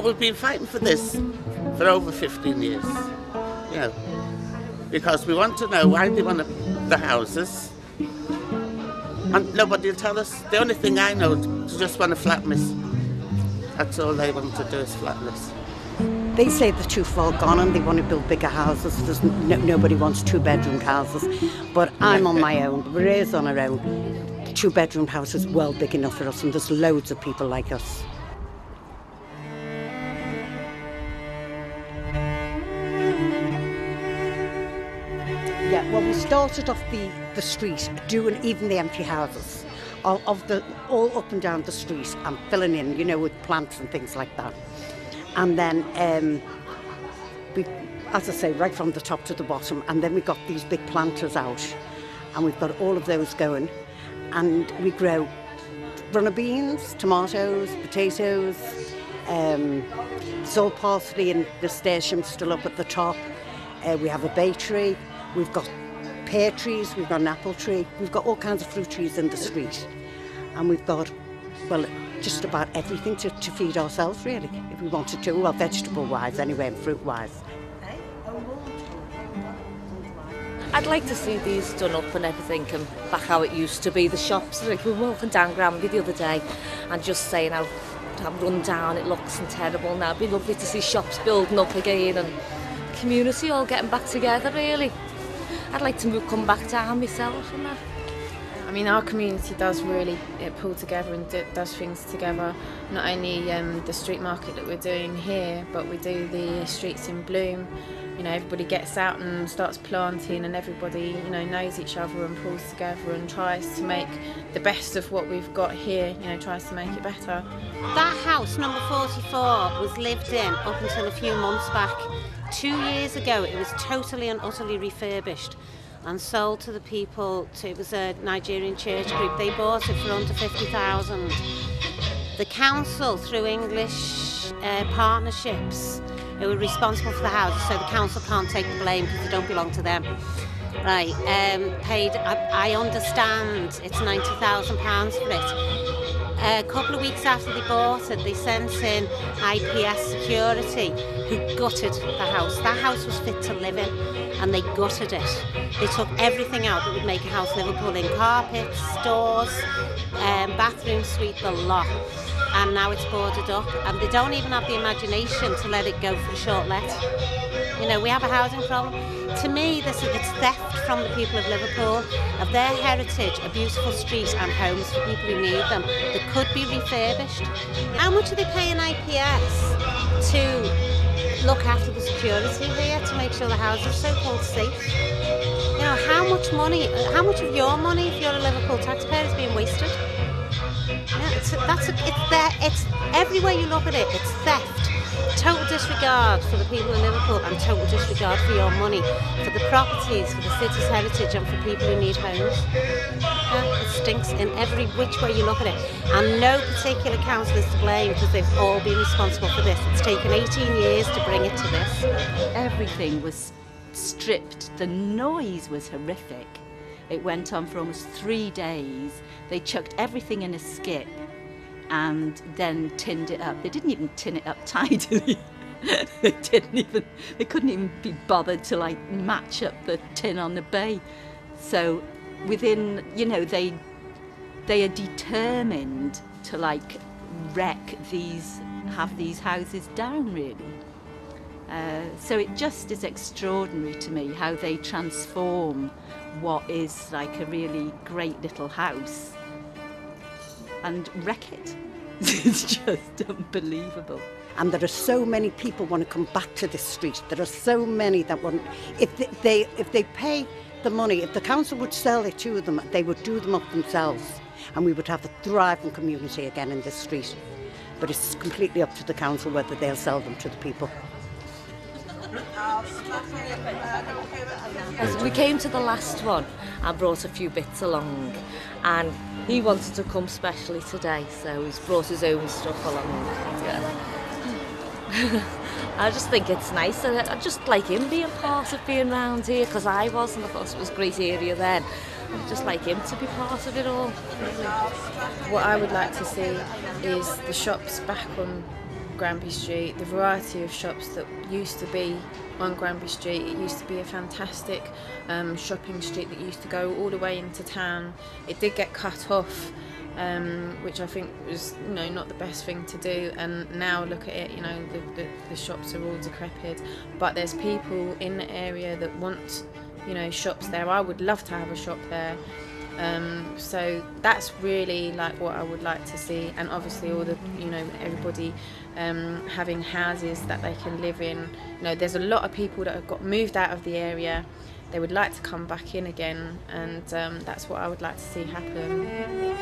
we've been fighting for this for over 15 years, you know, because we want to know why they want the houses, and nobody will tell us. The only thing I know is they just want a flat miss. That's all they want to do is flat miss. They say they're too far gone and they want to build bigger houses. There's nobody wants two-bedroom houses, but I'm on my own. Maria's on her own. The two-bedroom house is well big enough for us, and there's loads of people like us. Yeah, well, we started off the street doing even the empty houses of the all up and down the street and filling in, you know, with plants and things like that. And then we, as I say, right from the top to the bottom, and then we got these big planters out, and we've got all of those going, and we grow runner beans, tomatoes, potatoes, salt parsley and nasturtium still up at the top. We have a bay tree, we've got pear trees, we've got an apple tree, we've got all kinds of fruit trees in the street, and we've got, well, just about everything to feed ourselves, really, if we wanted to, well, vegetable-wise anyway, and fruit-wise. I'd like to see these done up and everything and back how it used to be. The shops, like we were walking down Granby the other day and just saying how run down it looks and terrible now. It'd be lovely to see shops building up again and community all getting back together, really. I'd like to come back down myself and that. I mean, our community does really pull together and does things together. Not only the street market that we're doing here, but we do the streets in bloom. You know, everybody gets out and starts planting, and everybody, you know, knows each other and pulls together and tries to make the best of what we've got here. You know, tries to make it better. That house, number 44, was lived in up until a few months back. 2 years ago, it was totally and utterly refurbished and sold to the people. It was a Nigerian church group. They bought it for under 50,000. The council, through English partnerships, who were responsible for the houses, so the council can't take the blame because they don't belong to them. Right, paid, I understand, it's £90,000 for it. A couple of weeks after they bought it, they sent in IPS security who gutted the house. That house was fit to live in, and they gutted it. They took everything out that would make a house livable in carpets, doors, bathroom suite, the lot. And now it's boarded up, and they don't even have the imagination to let it go for a short let. You know, we have a housing problem. To me, it's theft from the people of Liverpool, of their heritage, a beautiful street and homes for people who need them that could be refurbished. How much are they paying IPS to look after the security here, to make sure the houses are so-called safe? You know, how much of your money, if you're a Liverpool taxpayer, is being wasted? Yeah, it's everywhere you look at it, it's theft. Total disregard for the people in Liverpool and total disregard for your money, for the properties, for the city's heritage and for people who need homes. Yeah, it stinks in every which way you look at it. And no particular council is to blame because they've all been responsible for this. It's taken 18 years to bring it to this. Everything was stripped. The noise was horrific. It went on for almost 3 days. They chucked everything in a skip and then tinned it up. They didn't even tin it up tidily. They couldn't even be bothered to like match up the tin on the bay. So within, you know, they are determined to like have these houses down, really. So it just is extraordinary to me how they transform what is like a really great little house and wreck it. It's just unbelievable. And there are so many people want to come back to this street. There are so many that want, if they pay the money, if the council would sell it to them, they would do them up themselves, and we would have a thriving community again in this street. But it's completely up to the council whether they'll sell them to the people. As we came to the last one, I brought a few bits along, and he wanted to come specially today, so he's brought his own stuff along. Yeah. I just think it's nice. I just like him being part of being around here, because I was, and I thought it was a great area then. I'd just like him to be part of it all. What I would like to see is the shops back on Granby Street, the variety of shops that used to be on Granby Street. It used to be a fantastic shopping street that used to go all the way into town. It did get cut off, which I think was, you know, not the best thing to do, and now look at it, you know, the shops are all decrepit, but there's people in the area that want, you know, shops there. I would love to have a shop there. So that's really like what I would like to see, and obviously all the, you know, everybody having houses that they can live in. You know, there's a lot of people that have got moved out of the area. They would like to come back in again, and that's what I would like to see happen.